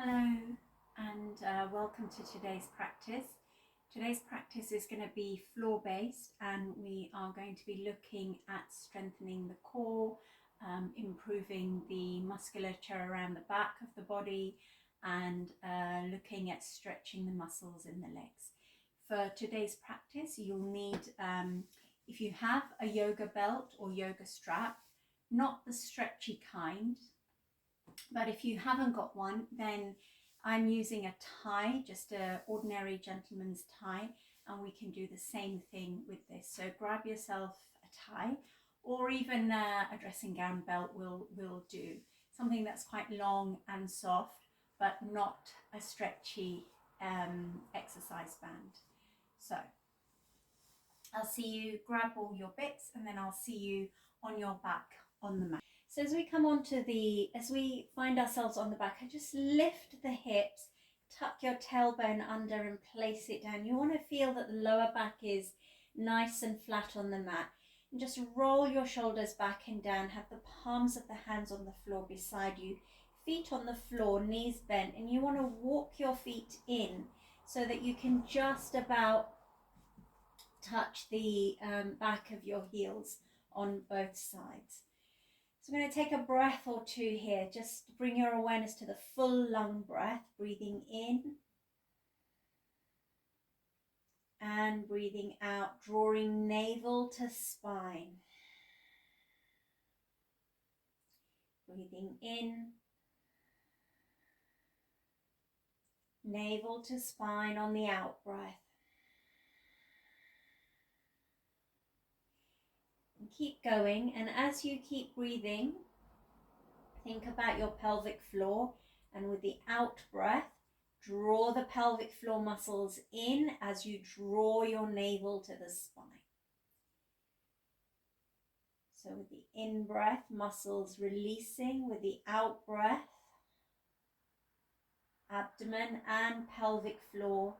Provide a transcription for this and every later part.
Hello and welcome to today's practice. Today's practice is going to be floor based and we are going to be looking at strengthening the core, improving the musculature around the back of the body and looking at stretching the muscles in the legs. For today's practice you'll need, if you have a yoga belt or yoga strap, not the stretchy kind, but if you haven't got one, then I'm using a tie, just an ordinary gentleman's tie, and we can do the same thing with this. So grab yourself a tie, or even a dressing gown belt will do. Something that's quite long and soft, but not a stretchy exercise band. So I'll see you grab all your bits and then I'll see you on your back on the mat. So as we come onto as we find ourselves on the back, I just lift the hips, tuck your tailbone under and place it down. You want to feel that the lower back is nice and flat on the mat. And just roll your shoulders back and down, have the palms of the hands on the floor beside you, feet on the floor, knees bent, and you want to walk your feet in so that you can just about touch the back of your heels on both sides. So I'm going to take a breath or two here. Just bring your awareness to the full lung breath, breathing in and breathing out, drawing navel to spine. Breathing in, navel to spine on the out breath. And keep going, and as you keep breathing, think about your pelvic floor, and with the out breath, draw the pelvic floor muscles in as you draw your navel to the spine. So with the in breath, muscles releasing. With the out breath, abdomen and pelvic floor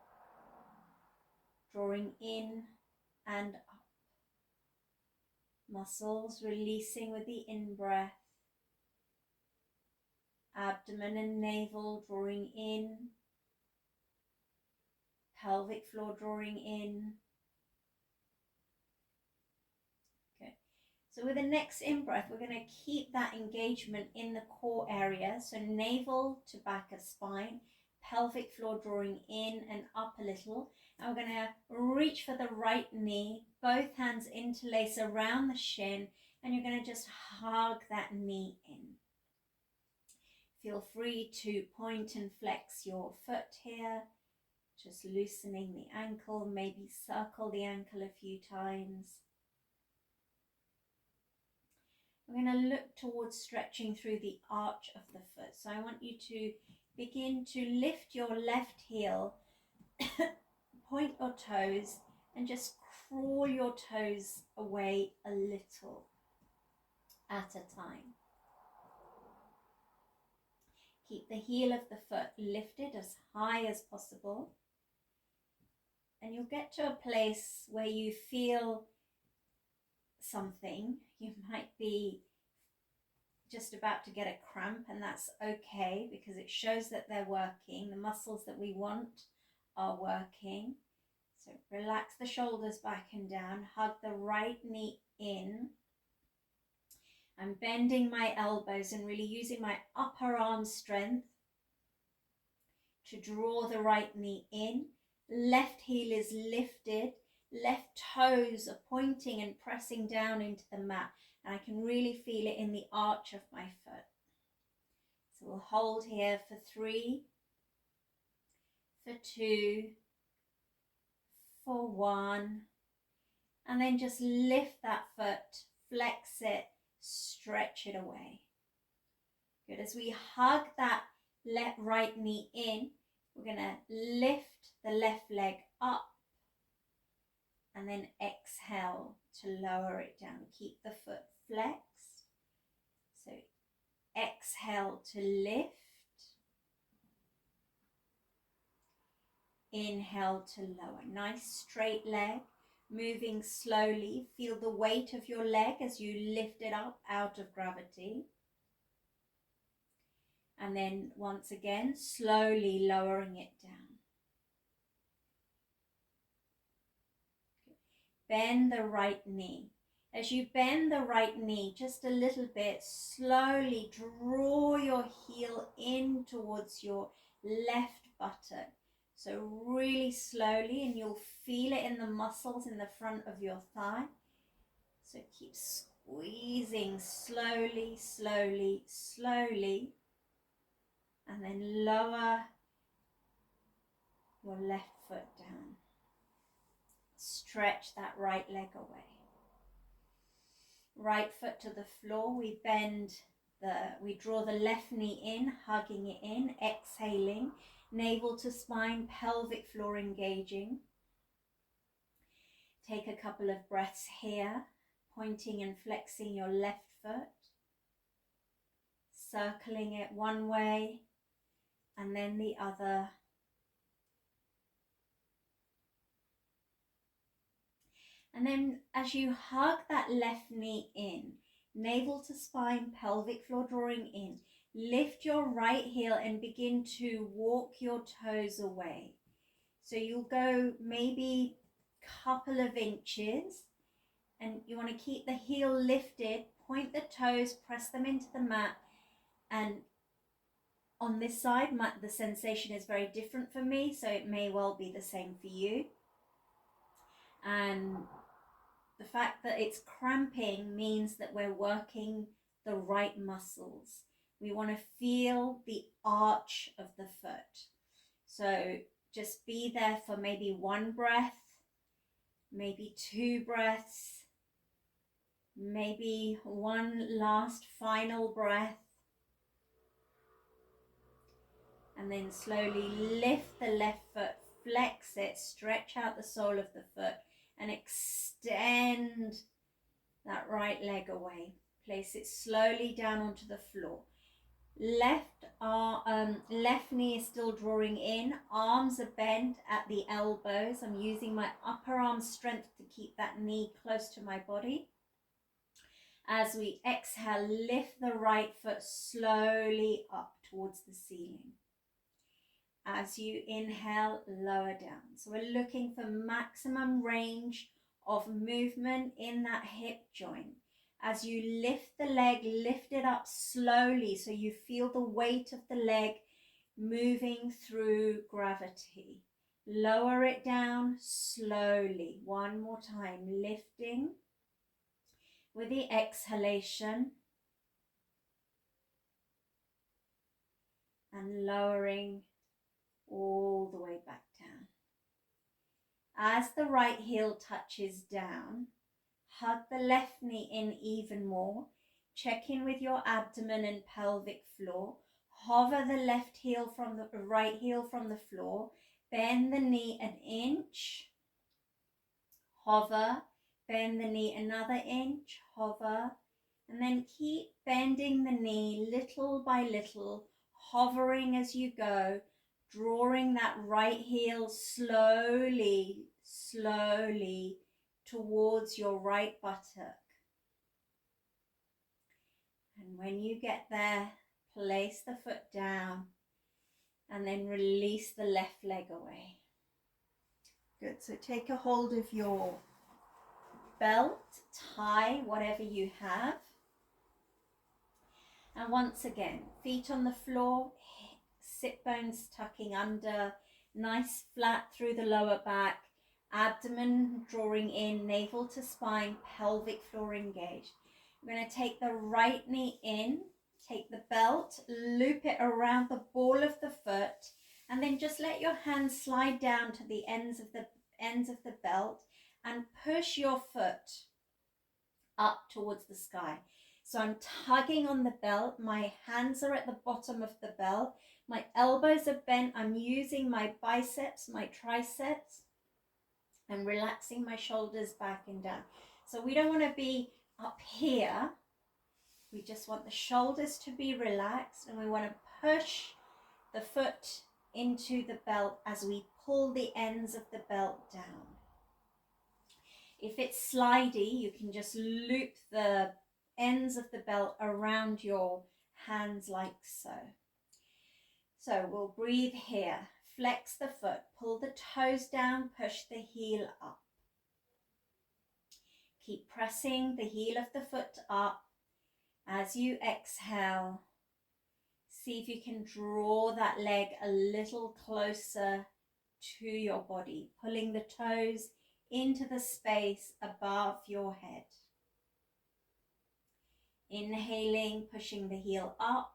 drawing in and up. Muscles releasing with the in breath. Abdomen and navel drawing in. Pelvic floor drawing in. Good. So with the next in-breath, we're going to keep that engagement in the core area. So navel to back of spine, pelvic floor drawing in and up a little. And we're going to reach for the right knee, both hands interlace around the shin, and you're going to just hug that knee in. Feel free to point and flex your foot here, just loosening the ankle, maybe circle the ankle a few times. We're going to look towards stretching through the arch of the foot. So I want you to begin to lift your left heel, point your toes, and just crawl your toes away a little at a time. Keep the heel of the foot lifted as high as possible. And you'll get to a place where you feel something. You might be just about to get a cramp, and that's okay because it shows that they're working. The muscles that we want are working. So relax the shoulders back and down, hug the right knee in. I'm bending my elbows and really using my upper arm strength to draw the right knee in. Left heel is lifted. Left toes are pointing and pressing down into the mat. And I can really feel it in the arch of my foot. So we'll hold here for 3, for 2, for 1. And then just lift that foot, flex it, stretch it away. Good. As we hug that right knee in, we're going to lift the left leg up and then exhale to lower it down. Keep the foot flexed. So exhale to lift. Inhale to lower. Nice straight leg. Moving slowly. Feel the weight of your leg as you lift it up out of gravity. And then once again, slowly lowering it down. Bend the right knee. As you bend the right knee just a little bit, slowly draw your heel in towards your left buttock. So really slowly, and you'll feel it in the muscles in the front of your thigh. So keep squeezing slowly, slowly, slowly. And then lower your left foot down. Stretch that right leg away. Right foot to the floor. We draw the left knee in, hugging it in, exhaling, navel to spine, pelvic floor engaging. Take a couple of breaths here, pointing and flexing your left foot, circling it one way and then the other. And then as you hug that left knee in, navel to spine, pelvic floor drawing in, lift your right heel and begin to walk your toes away. So you'll go maybe a couple of inches, and you want to keep the heel lifted, point the toes, press them into the mat. And on this side, the sensation is very different for me, so it may well be the same for you. And the fact that it's cramping means that we're working the right muscles. We want to feel the arch of the foot. So just be there for maybe one breath, maybe two breaths, maybe one last final breath. And then slowly lift the left foot, flex it, stretch out the sole of the foot, and extend that right leg away. Place it slowly down onto the floor. Left knee is still drawing in. Arms are bent at the elbows. I'm using my upper arm strength to keep that knee close to my body. As we exhale, lift the right foot slowly up towards the ceiling. As you inhale, lower down. So we're looking for maximum range of movement in that hip joint. As you lift the leg, lift it up slowly so you feel the weight of the leg moving through gravity. Lower it down slowly. One more time, lifting with the exhalation and lowering all the way back down. As the right heel touches down, hug the left knee in even more. Check in with your abdomen and pelvic floor. Hover the left heel from the right heel from the floor. Bend the knee an inch. Hover. Bend the knee another inch. Hover. And then keep bending the knee little by little, hovering as you go, drawing that right heel slowly, slowly towards your right buttock. And when you get there, place the foot down and then release the left leg away. Good, so take a hold of your belt, tie, whatever you have. And once again, feet on the floor, sit bones tucking under, nice flat through the lower back, abdomen drawing in, navel to spine, pelvic floor engaged. We're going to take the right knee in, take the belt, loop it around the ball of the foot, and then just let your hands slide down to the ends of the belt and push your foot up towards the sky. So I'm tugging on the belt, my hands are at the bottom of the belt, my elbows are bent, I'm using my biceps, my triceps, and relaxing my shoulders back and down. So we don't want to be up here, we just want the shoulders to be relaxed, and we want to push the foot into the belt as we pull the ends of the belt down. If it's slidey, you can just loop the ends of the belt around your hands like so. So we'll breathe here. Flex the foot, pull the toes down, push the heel up. Keep pressing the heel of the foot up. As you exhale, see if you can draw that leg a little closer to your body, pulling the toes into the space above your head. Inhaling, pushing the heel up.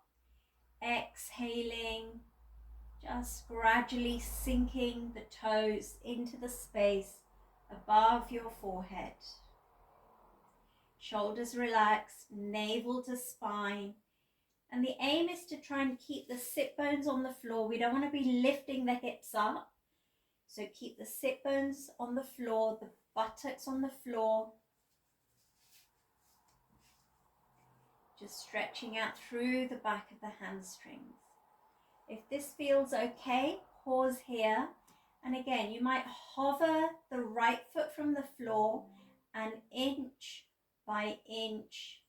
Exhaling, just gradually sinking the toes into the space above your forehead. Shoulders relaxed, navel to spine. And the aim is to try and keep the sit bones on the floor. We don't want to be lifting the hips up. So keep the sit bones on the floor, the buttocks on the floor. Just stretching out through the back of the hamstrings. If this feels okay, pause here. And again, you might hover the right foot from the floor and inch by inch,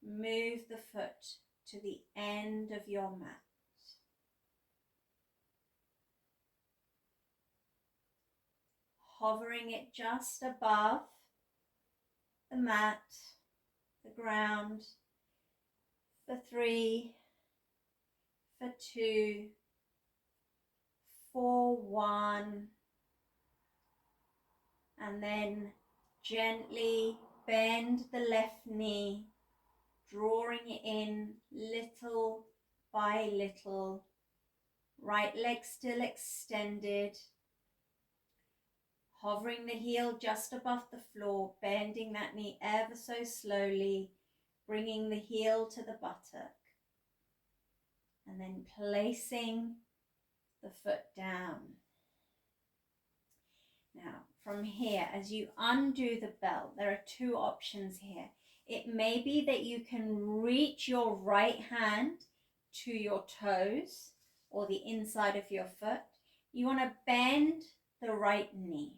move the foot to the end of your mat. Hovering it just above the mat, the ground, for 3, for 2, for 1, and then gently bend the left knee, drawing it in little by little. Right leg still extended. Hovering the heel just above the floor, bending that knee ever so slowly, bringing the heel to the buttock. And then placing the foot down. Now, from here, as you undo the belt, there are 2 options here. It may be that you can reach your right hand to your toes or the inside of your foot. You want to bend the right knee.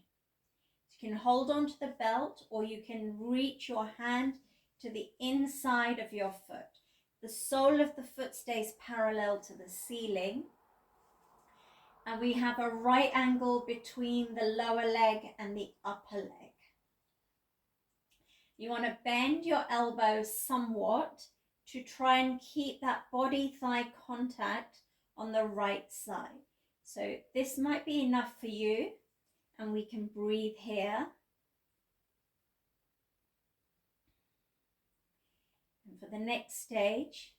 You can hold on to the belt, or you can reach your hand to the inside of your foot. The sole of the foot stays parallel to the ceiling. And we have a right angle between the lower leg and the upper leg. You want to bend your elbows somewhat to try and keep that body-thigh contact on the right side. So this might be enough for you, and we can breathe here. And for the next stage,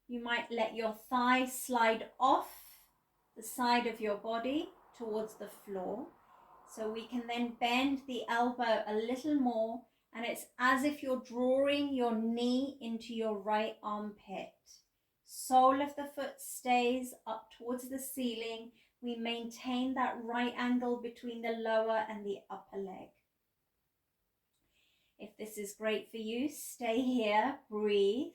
you might let your thigh slide off the side of your body towards the floor. So we can then bend the elbow a little more, and it's as if you're drawing your knee into your right armpit. Sole of the foot stays up towards the ceiling. We maintain that right angle between the lower and the upper leg. If this is great for you, stay here, breathe.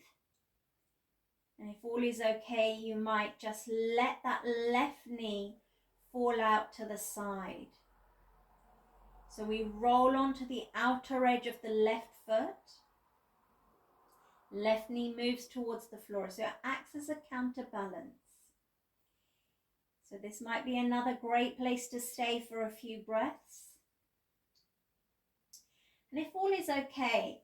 And if all is okay, you might just let that left knee fall out to the side. So we roll onto the outer edge of the left foot. Left knee moves towards the floor, so it acts as a counterbalance. So this might be another great place to stay for a few breaths. And if all is okay,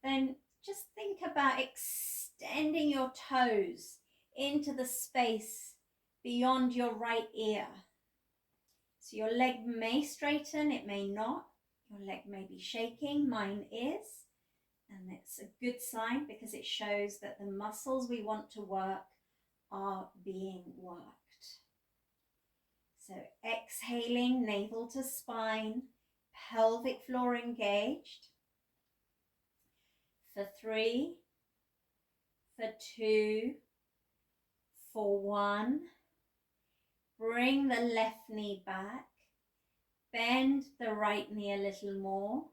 then just think about extending your toes into the space beyond your right ear. So your leg may straighten, it may not. Your leg may be shaking, mine is. And it's a good sign because it shows that the muscles we want to work are being worked. So exhaling, navel to spine, pelvic floor engaged. For 3, for 2, for 1. Bring the left knee back. Bend the right knee a little more.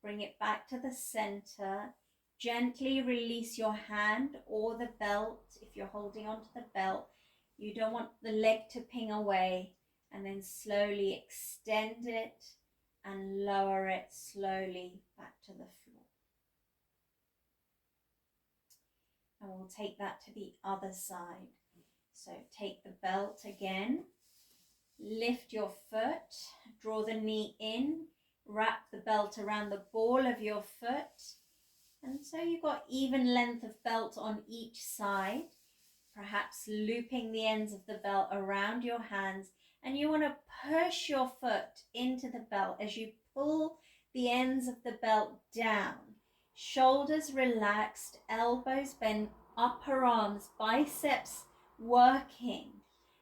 Bring it back to the center. Gently release your hand or the belt if you're holding onto the belt. You don't want the leg to ping away, and then slowly extend it and lower it slowly back to the floor. And we'll take that to the other side. So take the belt again, lift your foot, draw the knee in, wrap the belt around the ball of your foot. And so you've got even length of belt on each side, perhaps looping the ends of the belt around your hands. And you want to push your foot into the belt as you pull the ends of the belt down. Shoulders relaxed, elbows bent, upper arms, biceps working.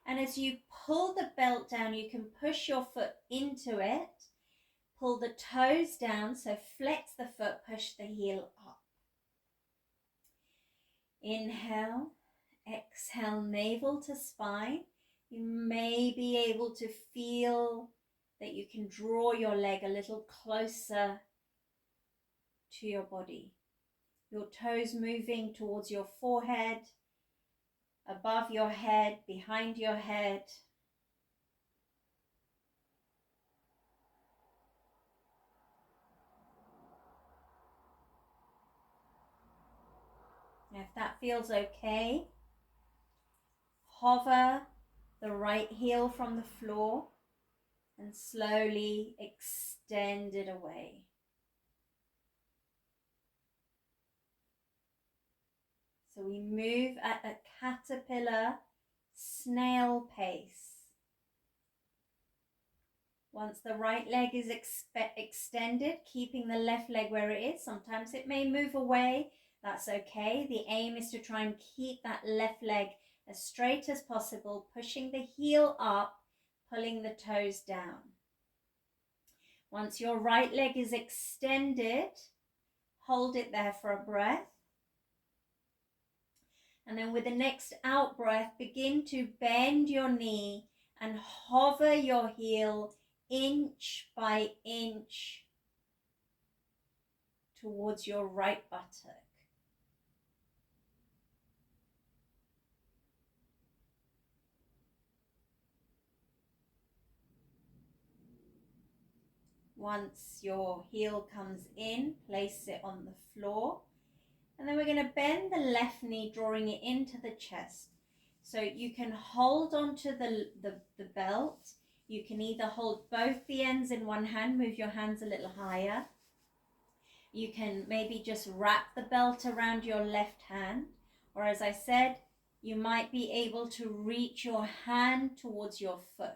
And as you pull the belt down, you can push your foot into it. Pull the toes down, so flex the foot, push the heel up. Inhale, exhale, navel to spine. You may be able to feel that you can draw your leg a little closer to your body. Your toes moving towards your forehead, above your head, behind your head. Now, if that feels okay, hover the right heel from the floor and slowly extend it away. So we move at a caterpillar snail pace. Once the right leg is extended, keeping the left leg where it is. Sometimes it may move away. That's okay. The aim is to try and keep that left leg as straight as possible, pushing the heel up, pulling the toes down. Once your right leg is extended, hold it there for a breath. And then with the next out breath, begin to bend your knee and hover your heel inch by inch towards your right buttock. Once your heel comes in, place it on the floor. And then we're going to bend the left knee, drawing it into the chest. So you can hold onto the belt. You can either hold both the ends in one hand, move your hands a little higher. You can maybe just wrap the belt around your left hand. Or as I said, you might be able to reach your hand towards your foot.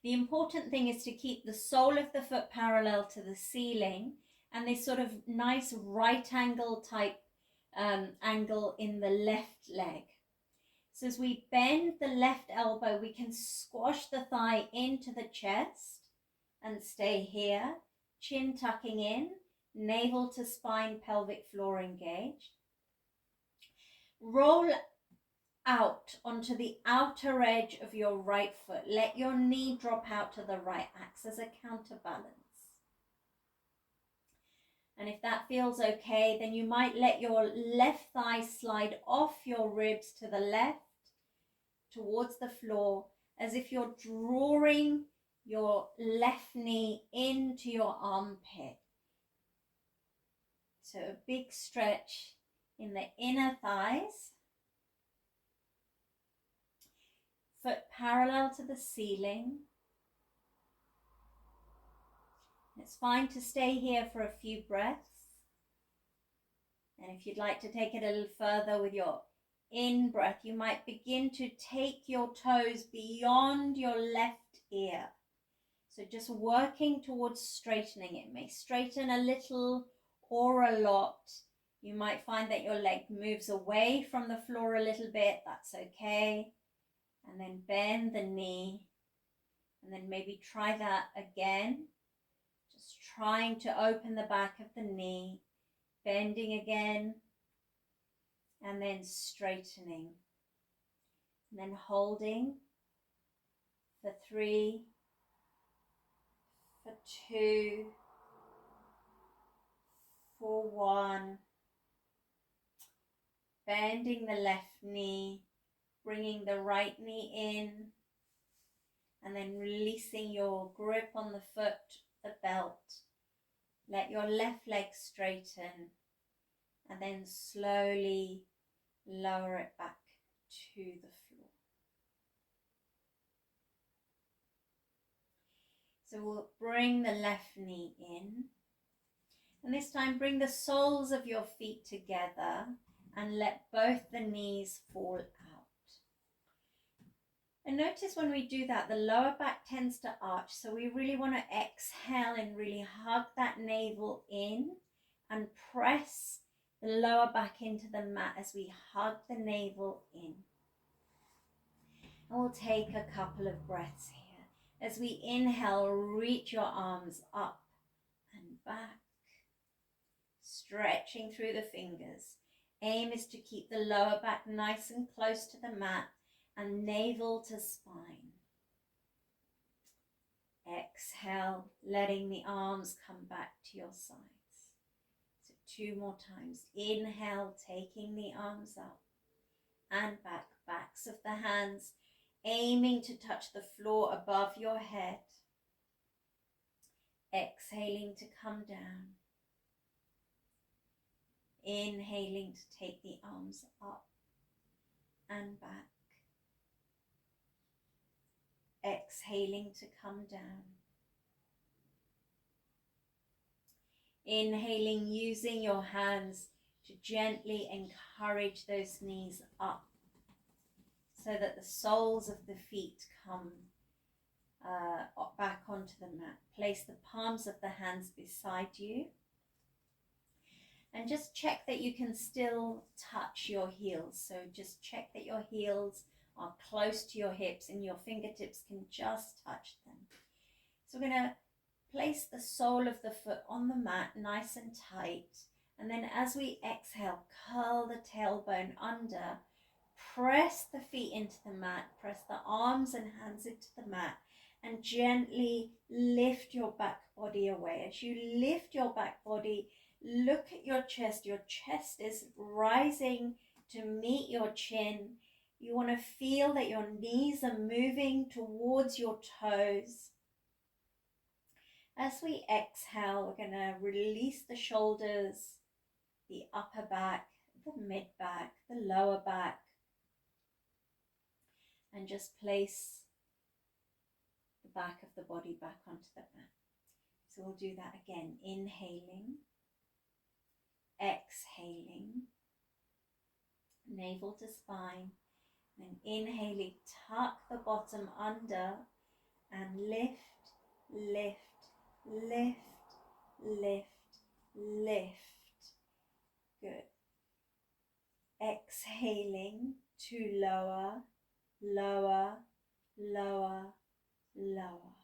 The important thing is to keep the sole of the foot parallel to the ceiling and this sort of nice right angle type angle in the left leg. So as we bend the left elbow, we can squash the thigh into the chest and stay here, chin tucking in, navel to spine, pelvic floor engaged. Roll out onto the outer edge of your right foot. Let your knee drop out to the right, acts as a counterbalance. And if that feels okay, then you might let your left thigh slide off your ribs to the left towards the floor, as if you're drawing your left knee into your armpit. So a big stretch in the inner thighs. Foot parallel to the ceiling. It's fine to stay here for a few breaths. And if you'd like to take it a little further with your in breath, you might begin to take your toes beyond your left ear. So just working towards straightening. It may straighten a little or a lot. You might find that your leg moves away from the floor a little bit. That's okay. And then bend the knee. And then maybe try that again. Just trying to open the back of the knee. Bending again. And then straightening. And then holding for 3, for 2, for 1. Bending the left knee, bringing the right knee in, and then releasing your grip on the foot, the belt. Let your left leg straighten, and then slowly lower it back to the floor. So we'll bring the left knee in. And this time bring the soles of your feet together and let both the knees fall out. And notice when we do that, the lower back tends to arch. So we really want to exhale and really hug that navel in and press the lower back into the mat as we hug the navel in. And we'll take a couple of breaths here. As we inhale, reach your arms up and back, stretching through the fingers. Aim is to keep the lower back nice and close to the mat and navel to spine. Exhale, letting the arms come back to your sides. So 2 more times. Inhale, taking the arms up and back, backs of the hands, aiming to touch the floor above your head. Exhaling to come down. Inhaling to take the arms up and back. Exhaling to come down. Inhaling, using your hands to gently encourage those knees up so that the soles of the feet come back onto the mat. Place the palms of the hands beside you. And just check that you can still touch your heels. So just check that your heels are close to your hips and your fingertips can just touch them. So we're going to place the sole of the foot on the mat nice and tight. And then as we exhale, curl the tailbone under. Press the feet into the mat. Press the arms and hands into the mat. And gently lift your back body away. As you lift your back body, look at your chest. Your chest is rising to meet your chin. You want to feel that your knees are moving towards your toes. As we exhale, we're going to release the shoulders, the upper back, the mid back, the lower back, and just place the back of the body back onto the mat. So we'll do that again. Inhaling, exhaling, navel to spine, and inhaling, tuck the bottom under and lift, lift, lift, lift, lift. Good. Exhaling to lower, lower, lower, lower.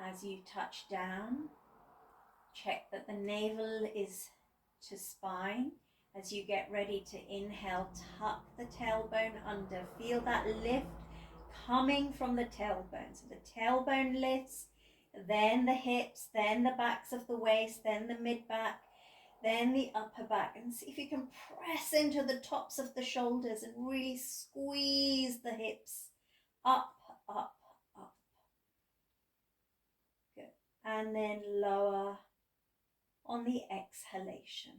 As you touch down, check that the navel is to spine. As you get ready to inhale, tuck the tailbone under. Feel that lift coming from the tailbone. So the tailbone lifts, then the hips, then the backs of the waist, then the mid back, then the upper back. And see if you can press into the tops of the shoulders and really squeeze the hips up, up, up. Good. And then lower on the exhalation.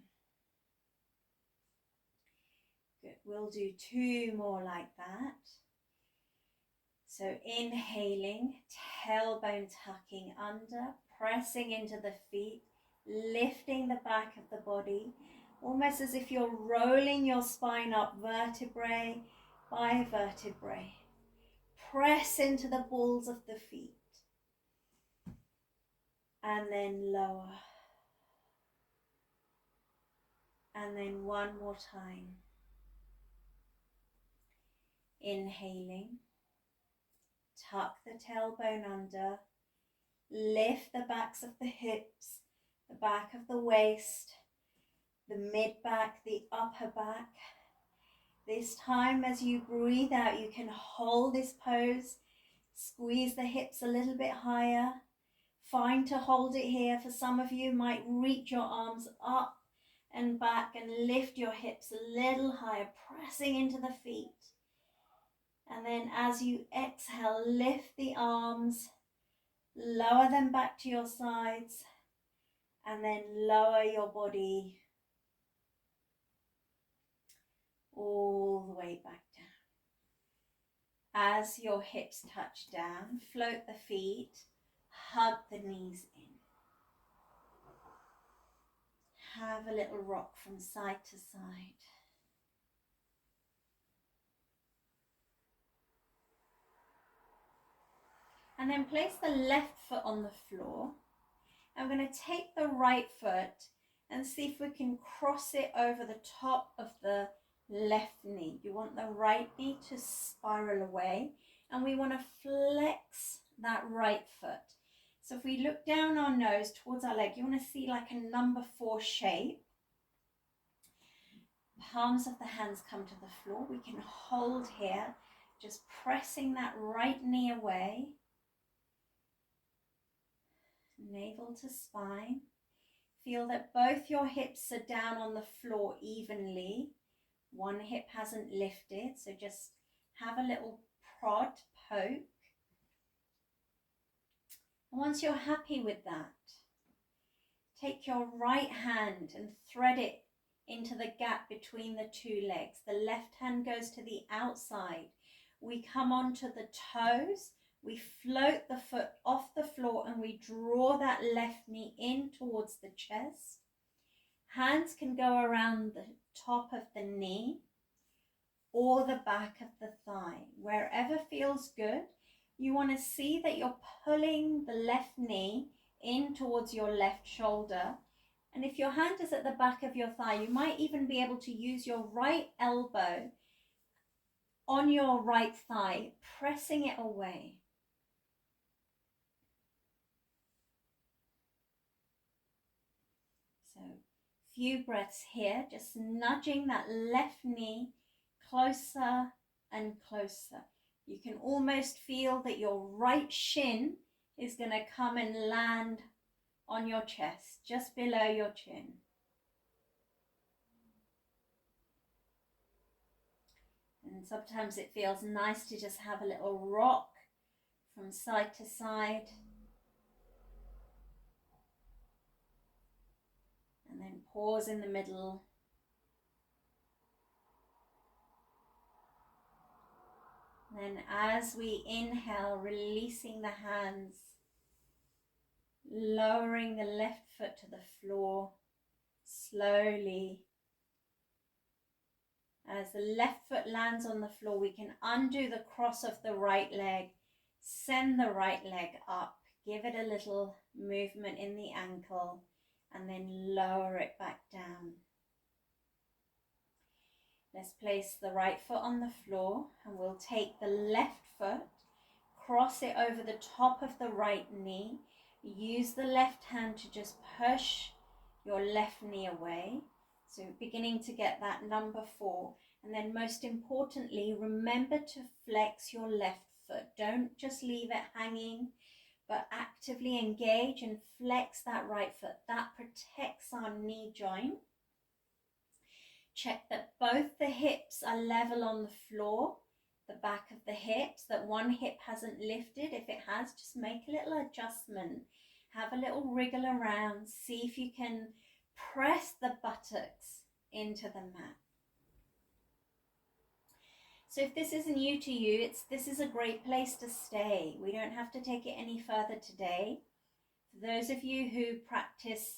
Good. We'll do 2 more like that. So inhaling, tailbone tucking under, pressing into the feet, lifting the back of the body, almost as if you're rolling your spine up vertebrae by vertebrae. Press into the balls of the feet. And then lower. And then 1 more time. Inhaling. Tuck the tailbone under. Lift the backs of the hips, the back of the waist, the mid back, the upper back. This time as you breathe out, you can hold this pose. Squeeze the hips a little bit higher. Fine to hold it here. For some of you, might reach your arms up and back and lift your hips a little higher, pressing into the feet. And then as you exhale, lift the arms, lower them back to your sides, and then lower your body all the way back down. As your hips touch down, float the feet, hug the knees in. Have a little rock from side to side. And then place the left foot on the floor. I'm going to take the right foot and see if we can cross it over the top of the left knee. You want the right knee to spiral away, and we want to flex that right foot. So if we look down our nose towards our leg, you want to see like a number 4 shape. Palms of the hands come to the floor. We can hold here, just pressing that right knee away. Navel to spine. Feel that both your hips are down on the floor evenly. One hip hasn't lifted, so just have a little prod, poke. And once you're happy with that, take your right hand and thread it into the gap between the 2 legs. The left hand goes to the outside. We come onto the toes. We float the foot off the floor and we draw that left knee in towards the chest. Hands can go around the top of the knee or the back of the thigh. Wherever feels good, you want to see that you're pulling the left knee in towards your left shoulder. And if your hand is at the back of your thigh, you might even be able to use your right elbow on your right thigh, pressing it away. So, few breaths here, just nudging that left knee closer and closer. You can almost feel that your right shin is going to come and land on your chest, just below your chin. And sometimes it feels nice to just have a little rock from side to side. And then pause in the middle. And then as we inhale, releasing the hands, lowering the left foot to the floor slowly. As the left foot lands on the floor, we can undo the cross of the right leg, send the right leg up, give it a little movement in the ankle, and then lower it back down. Let's place the right foot on the floor and we'll take the left foot, cross it over the top of the right knee. Use the left hand to just push your left knee away. So beginning to get that number 4. And then most importantly, remember to flex your left foot. Don't just leave it hanging, but actively engage and flex that right foot. That protects our knee joint. Check that both the hips are level on the floor, the back of the hips, that one hip hasn't lifted. If it has, just make a little adjustment. Have a little wriggle around. See if you can press the buttocks into the mat. So if this is new to you, this is a great place to stay. We don't have to take it any further today. For those of you who practice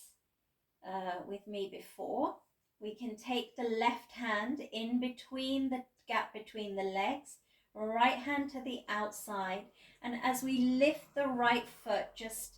with me before, we can take the left hand in between the gap between the legs, right hand to the outside, and as we lift the right foot, just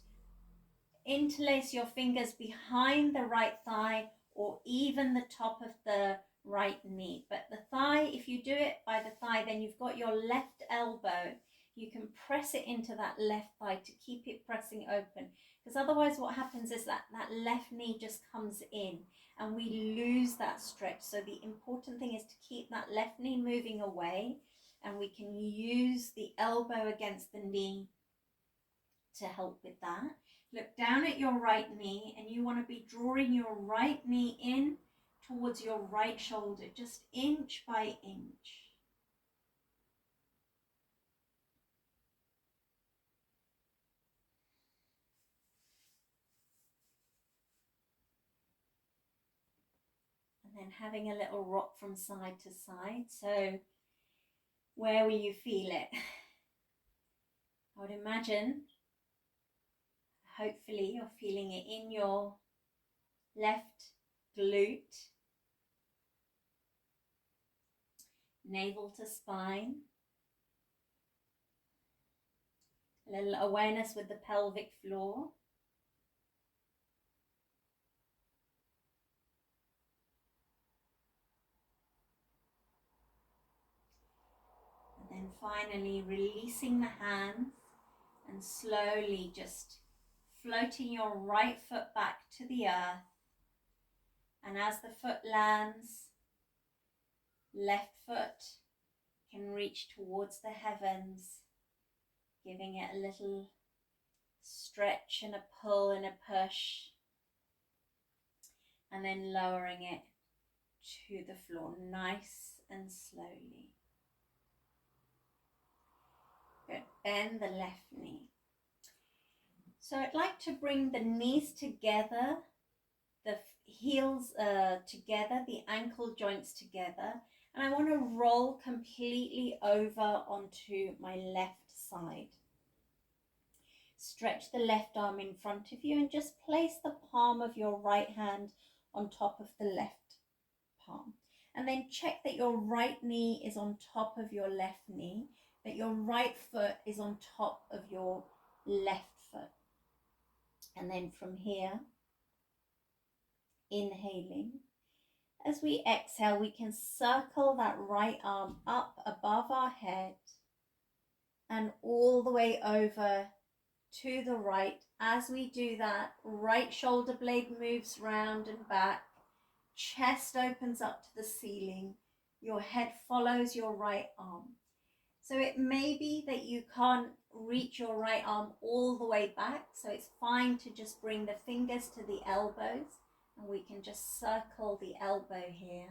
interlace your fingers behind the right thigh or even the top of the right knee. But the thigh, if you do it by the thigh, then you've got your left elbow. You can press it into that left thigh to keep it pressing open. Because otherwise what happens is that left knee just comes in and we lose that stretch. So the important thing is to keep that left knee moving away, and we can use the elbow against the knee to help with that. Look down at your right knee and you want to be drawing your right knee in towards your right shoulder, just inch by inch. And then And having a little rock from side to side. So where will you feel it? I would imagine, hopefully you're feeling it in your left glute, navel to spine. A little awareness with the pelvic floor. And then finally releasing the hands and slowly just floating your right foot back to the earth. And as the foot lands, left foot can reach towards the heavens, giving it a little stretch and a pull and a push, and then lowering it to the floor nice and slowly. Good. Bend the left knee. So I'd like to bring the knees together, the heels together, the ankle joints together, and I want to roll completely over onto my left side. Stretch the left arm in front of you and just place the palm of your right hand on top of the left palm. And then check that your right knee is on top of your left knee, that your right foot is on top of your left foot. And then from here, inhaling. As we exhale, we can circle that right arm up above our head and all the way over to the right. As we do that, right shoulder blade moves round and back, chest opens up to the ceiling, your head follows your right arm. So it may be that you can't reach your right arm all the way back, so it's fine to just bring the fingers to the elbows, and we can just circle the elbow here.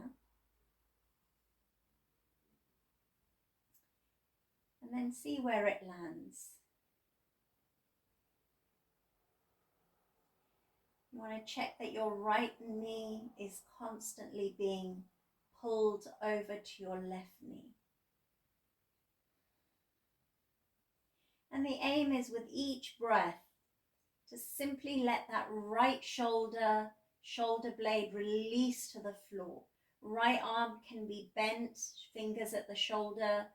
And then see where it lands. You want to check that your right knee is constantly being pulled over to your left knee. And the aim is with each breath to simply let that right shoulder blade release to the floor. Right arm can be bent, fingers at the shoulder.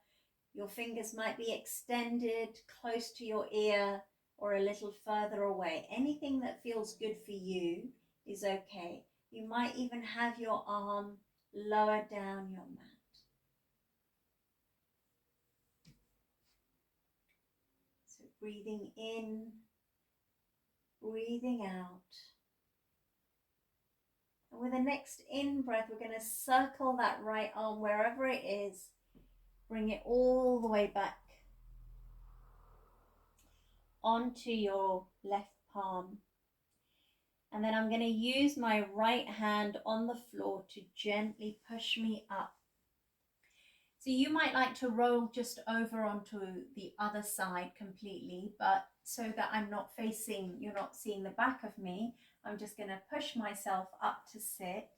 Your fingers might be extended close to your ear or a little further away. Anything that feels good for you is okay. You might even have your arm lower down your mat. So breathing in, breathing out. And with the next in breath, we're going to circle that right arm wherever it is. Bring it all the way back onto your left palm. And then I'm going to use my right hand on the floor to gently push me up. So you might like to roll just over onto the other side completely, but so that I'm not facing, you're not seeing the back of me, I'm just going to push myself up to sit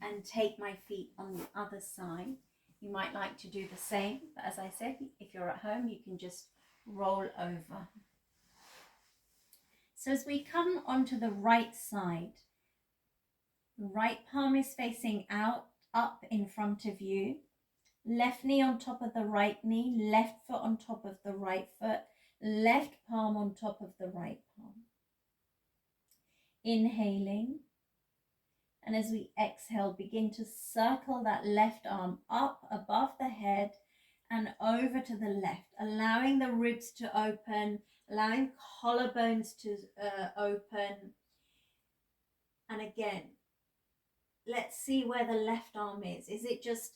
and take my feet on the other side. You might like to do the same, but as I said, if you're at home, you can just roll over. So as we come onto the right side, the right palm is facing out, up in front of you. Left knee on top of the right knee, left foot on top of the right foot, left palm on top of the right palm. Inhaling. And as we exhale, begin to circle that left arm up above the head and over to the left, allowing the ribs to open, allowing collarbones to open. And again, let's see where the left arm is. Is it just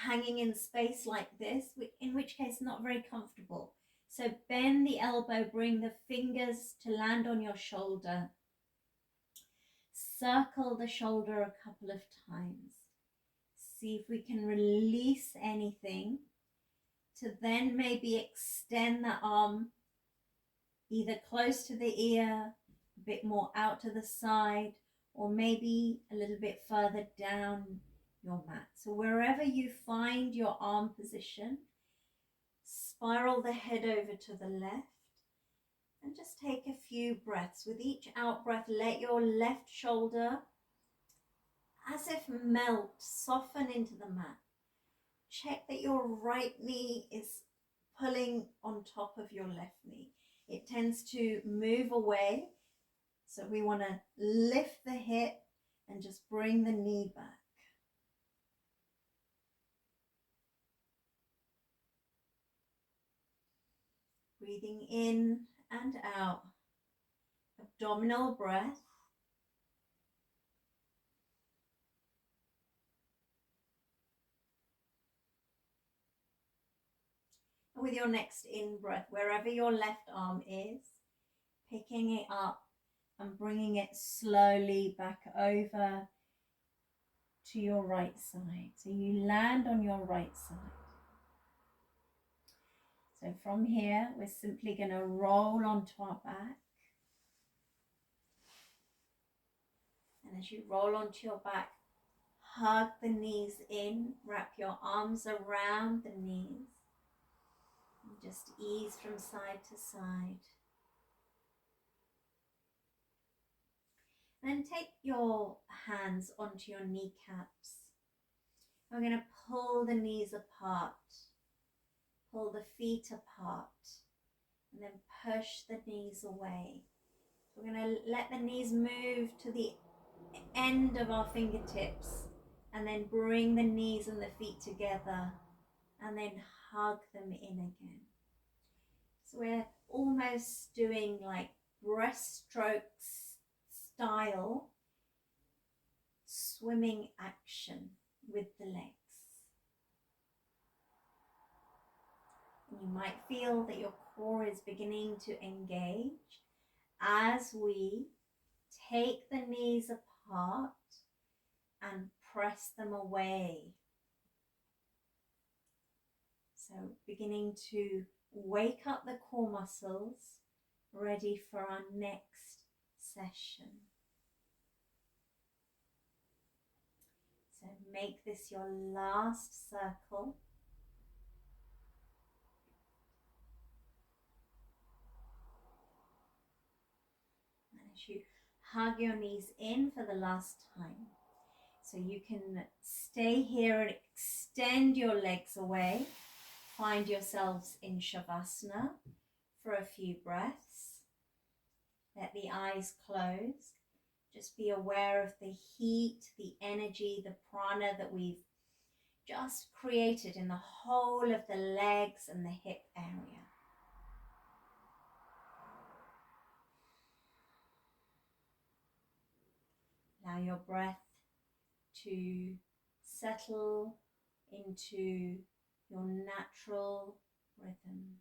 hanging in space like this? In which case, not very comfortable. So bend the elbow, bring the fingers to land on your shoulder. Circle the shoulder a couple of times. See if we can release anything to then maybe extend the arm either close to the ear, a bit more out to the side, or maybe a little bit further down your mat. So wherever you find your arm position, spiral the head over to the left and just take a few breaths. With each out breath, let your left shoulder as if melt, soften into the mat. Check that your right knee is pulling on top of your left knee. It tends to move away, so we want to lift the hip and just bring the knee back. Breathing in and out. Abdominal breath. And with your next in breath, wherever your left arm is, picking it up and bringing it slowly back over to your right side. So you land on your right side. So from here, we're simply going to roll onto our back. And as you roll onto your back, hug the knees in, wrap your arms around the knees, and just ease from side to side. Then take your hands onto your kneecaps. We're going to pull the knees apart, pull the feet apart, and then push the knees away. We're going to let the knees move to the end of our fingertips and then bring the knees and the feet together and then hug them in again. So we're almost doing like breaststrokes style swimming action with the legs. And you might feel that your core is beginning to engage as we take the knees apart and press them away. So beginning to wake up the core muscles, ready for our next session. So make this your last circle. And as you hug your knees in for the last time, so you can stay here and extend your legs away. Find yourselves in Shavasana for a few breaths. Let the eyes close. Just be aware of the heat, the energy, the prana that we've just created in the whole of the legs and the hip area. Allow your breath to settle into your natural rhythm.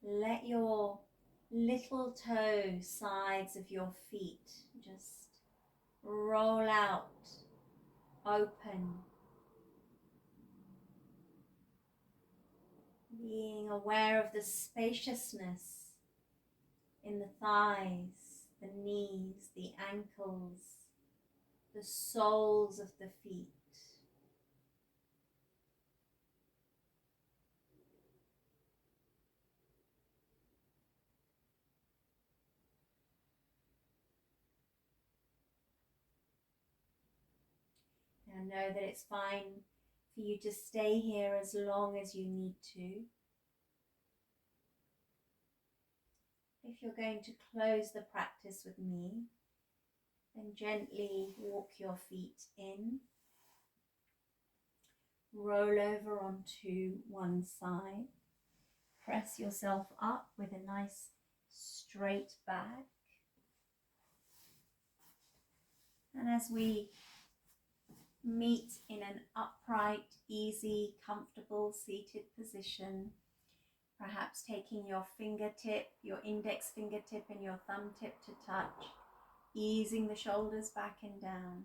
Let your little toe sides of your feet just roll out, open. Being aware of the spaciousness in the thighs, the knees, the ankles, the soles of the feet. Now know that it's fine for you to stay here as long as you need to. If you're going to close the practice with me, then gently walk your feet in. Roll over onto one side. Press yourself up with a nice straight back. And as we meet in an upright, easy, comfortable seated position, perhaps taking your fingertip, your index fingertip and your thumb tip to touch, easing the shoulders back and down.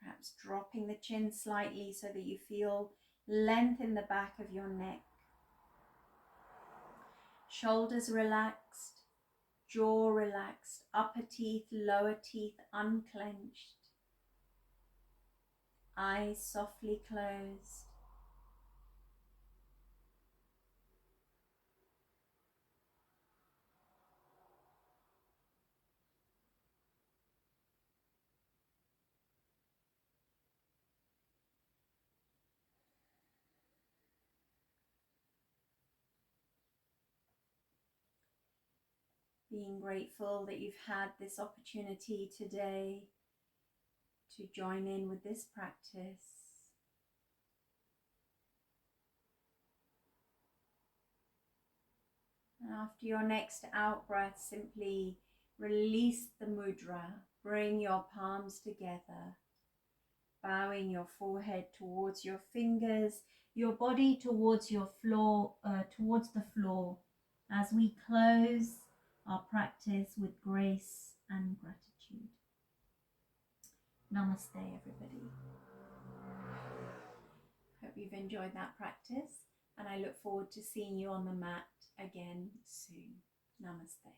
Perhaps dropping the chin slightly so that you feel length in the back of your neck. Shoulders relaxed, jaw relaxed, upper teeth, lower teeth unclenched. Eyes softly closed. Being grateful that you've had this opportunity today to join in with this practice. And after your next out breath, simply release the mudra. Bring your palms together, bowing your forehead towards your fingers, your body towards your floor, towards the floor, as we close our practice with grace and gratitude. Namaste, everybody. Hope you've enjoyed that practice, and I look forward to seeing you on the mat again soon. Namaste.